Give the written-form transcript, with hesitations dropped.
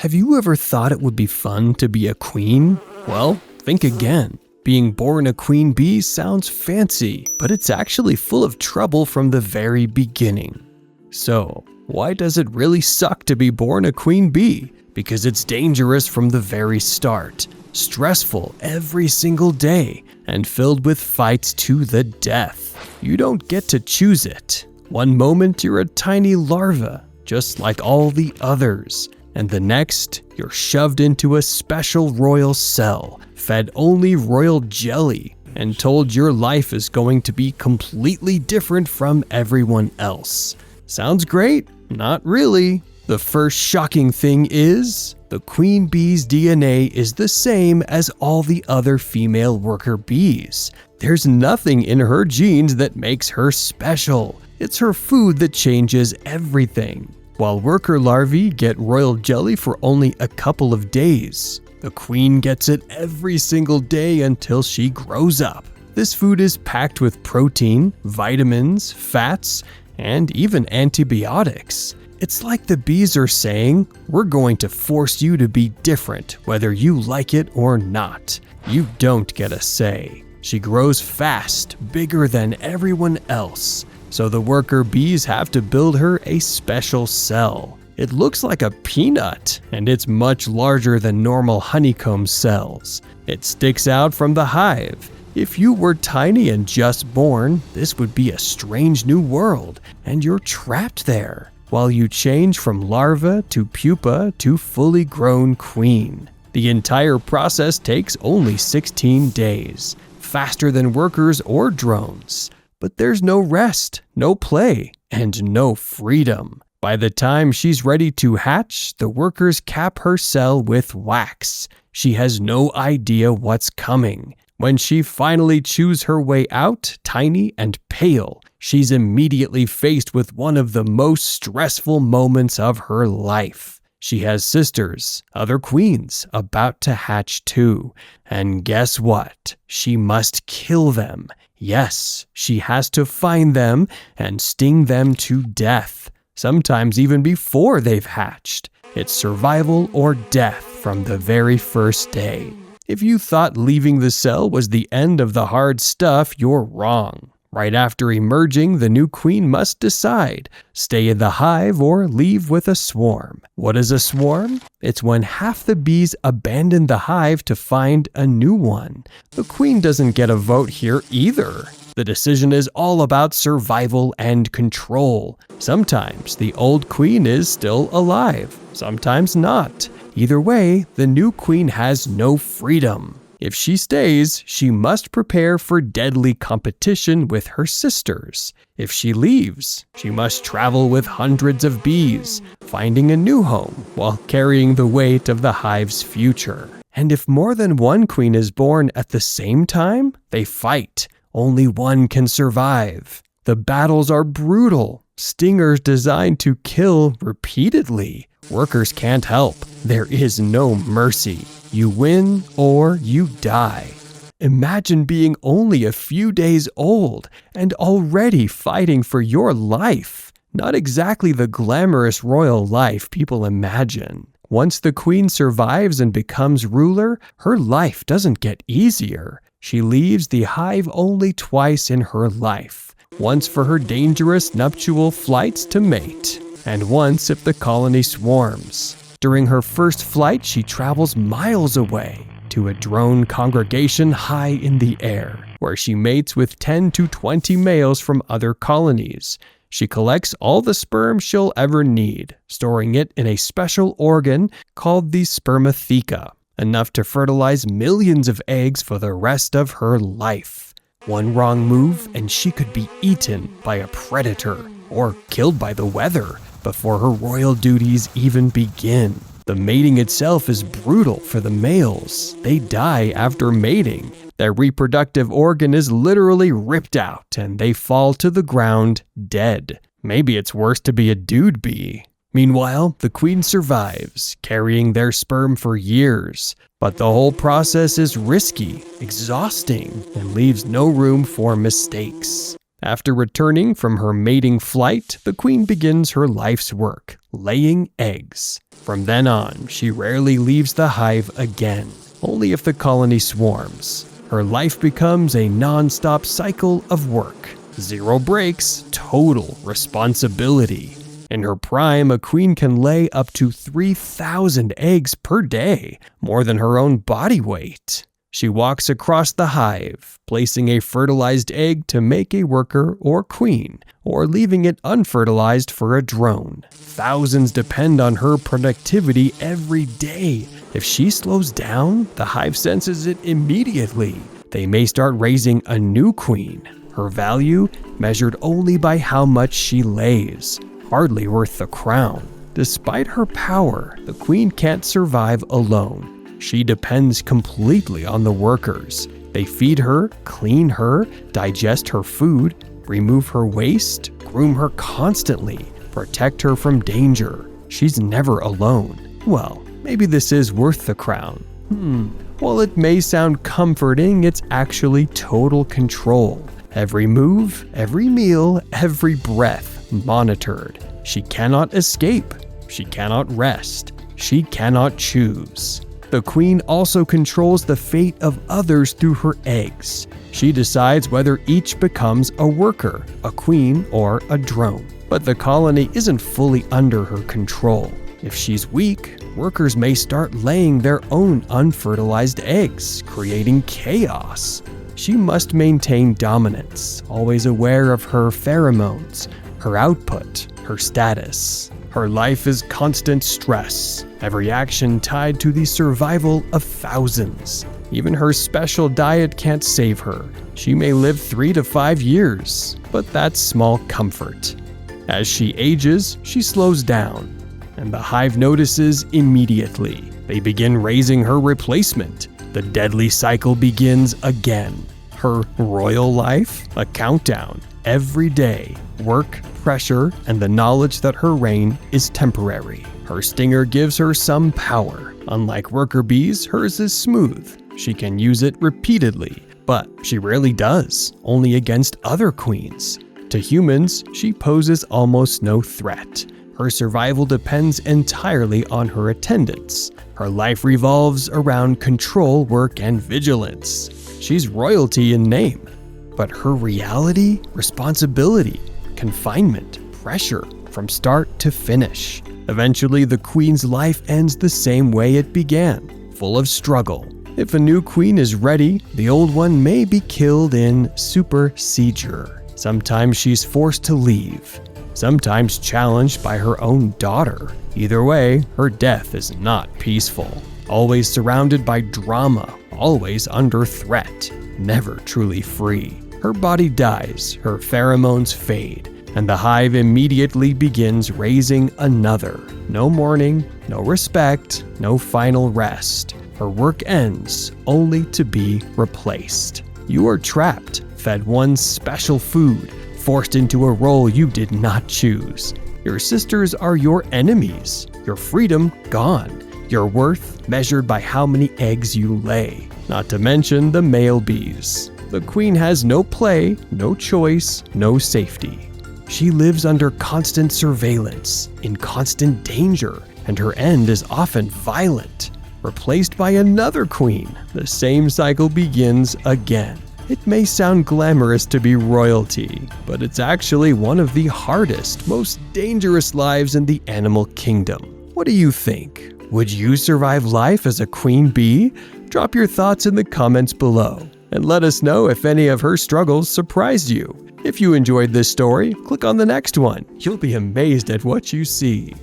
Have you ever thought it would be fun to be a queen? Well, think again. Being born a queen bee sounds fancy, but it's actually full of trouble from the very beginning. So, why does it really suck to be born a queen bee? Because it's dangerous from the very start, stressful every single day, and filled with fights to the death. You don't get to choose it. One moment you're a tiny larva, just like all the others, and the next you're shoved into a special royal cell, fed only royal jelly, and told your life is going to be completely different from everyone else. Sounds great? Not really. The first shocking thing is, the queen bee's DNA is the same as all the other female worker bees. There's nothing in her genes that makes her special. It's her food that changes everything. While worker larvae get royal jelly for only a couple of days, the queen gets it every single day until she grows up. This food is packed with protein, vitamins, fats, and even antibiotics. It's like the bees are saying, we're going to force you to be different, whether you like it or not. You don't get a say. She grows fast, bigger than everyone else. So the worker bees have to build her a special cell. It looks like a peanut, and it's much larger than normal honeycomb cells. It sticks out from the hive. If you were tiny and just born, this would be a strange new world, and you're trapped there, while you change from larva to pupa to fully grown queen. The entire process takes only 16 days, faster than workers or drones. But there's no rest, no play, and no freedom. By the time she's ready to hatch, the workers cap her cell with wax. She has no idea what's coming. When she finally chews her way out, tiny and pale, she's immediately faced with one of the most stressful moments of her life. She has sisters, other queens, about to hatch too. And guess what? She must kill them. Yes, she has to find them and sting them to death, sometimes even before they've hatched. It's survival or death from the very first day. If you thought leaving the cell was the end of the hard stuff, you're wrong. Right after emerging, the new queen must decide, stay in the hive or leave with a swarm. What is a swarm? It's when half the bees abandon the hive to find a new one. The queen doesn't get a vote here either. The decision is all about survival and control. Sometimes the old queen is still alive, sometimes not. Either way, the new queen has no freedom. If she stays, she must prepare for deadly competition with her sisters. If she leaves, she must travel with hundreds of bees, finding a new home while carrying the weight of the hive's future. And if more than one queen is born at the same time, they fight. Only one can survive. The battles are brutal. Stingers designed to kill repeatedly. Workers can't help. There is no mercy. You win or you die. Imagine being only a few days old and already fighting for your life. Not exactly the glamorous royal life people imagine. Once the queen survives and becomes ruler, her life doesn't get easier. She leaves the hive only twice in her life. Once for her dangerous nuptial flights to mate, and once if the colony swarms. During her first flight, she travels miles away to a drone congregation high in the air, where she mates with 10 to 20 males from other colonies. She collects all the sperm she'll ever need, storing it in a special organ called the spermatheca, enough to fertilize millions of eggs for the rest of her life. One wrong move and she could be eaten by a predator or killed by the weather before her royal duties even begin. The mating itself is brutal for the males. They die after mating. Their reproductive organ is literally ripped out and they fall to the ground dead. Maybe it's worse to be a dude bee. Meanwhile, the queen survives, carrying their sperm for years. But the whole process is risky, exhausting, and leaves no room for mistakes. After returning from her mating flight, the queen begins her life's work, laying eggs. From then on, she rarely leaves the hive again, only if the colony swarms. Her life becomes a non-stop cycle of work. Zero breaks, total responsibility. In her prime, a queen can lay up to 3,000 eggs per day, more than her own body weight. She walks across the hive, placing a fertilized egg to make a worker or queen, or leaving it unfertilized for a drone. Thousands depend on her productivity every day. If she slows down, the hive senses it immediately. They may start raising a new queen. Her value measured only by how much she lays. Hardly worth the crown. Despite her power, the queen can't survive alone. She depends completely on the workers. They feed her, clean her, digest her food, remove her waste, groom her constantly, protect her from danger. She's never alone. Well, maybe this is worth the crown. While it may sound comforting, it's actually total control. Every move, every meal, every breath monitored. She cannot escape. She cannot rest. She cannot choose. The queen also controls the fate of others through her eggs. She decides whether each becomes a worker, a queen, or a drone. But the colony isn't fully under her control. If she's weak, workers may start laying their own unfertilized eggs, creating chaos. She must maintain dominance, always aware of her pheromones, her output, her status. Her life is constant stress, every action tied to the survival of thousands. Even her special diet can't save her. She may live 3 to 5 years, but that's small comfort. As she ages, she slows down, and the hive notices immediately. They begin raising her replacement. The deadly cycle begins again. Her royal life? A countdown. Every day, work, pressure, and the knowledge that her reign is temporary. Her stinger gives her some power. Unlike worker bees, hers is smooth. She can use it repeatedly, but she rarely does, only against other queens. To humans, she poses almost no threat. Her survival depends entirely on her attendants. Her life revolves around control, work, and vigilance. She's royalty in name. But her reality, responsibility, confinement, pressure from start to finish. Eventually, the queen's life ends the same way it began, full of struggle. If a new queen is ready, the old one may be killed in supersedure. Sometimes she's forced to leave, sometimes challenged by her own daughter. Either way, her death is not peaceful. Always surrounded by drama, always under threat, never truly free. Her body dies, her pheromones fade, and the hive immediately begins raising another. No mourning, no respect, no final rest. Her work ends, only to be replaced. You are trapped, fed one special food, forced into a role you did not choose. Your sisters are your enemies, your freedom gone, your worth measured by how many eggs you lay. Not to mention the male bees. The queen has no play, no choice, no safety. She lives under constant surveillance, in constant danger, and her end is often violent. Replaced by another queen, the same cycle begins again. It may sound glamorous to be royalty, but it's actually one of the hardest, most dangerous lives in the animal kingdom. What do you think? Would you survive life as a queen bee? Drop your thoughts in the comments below, and let us know if any of her struggles surprised you. If you enjoyed this story, click on the next one. You'll be amazed at what you see.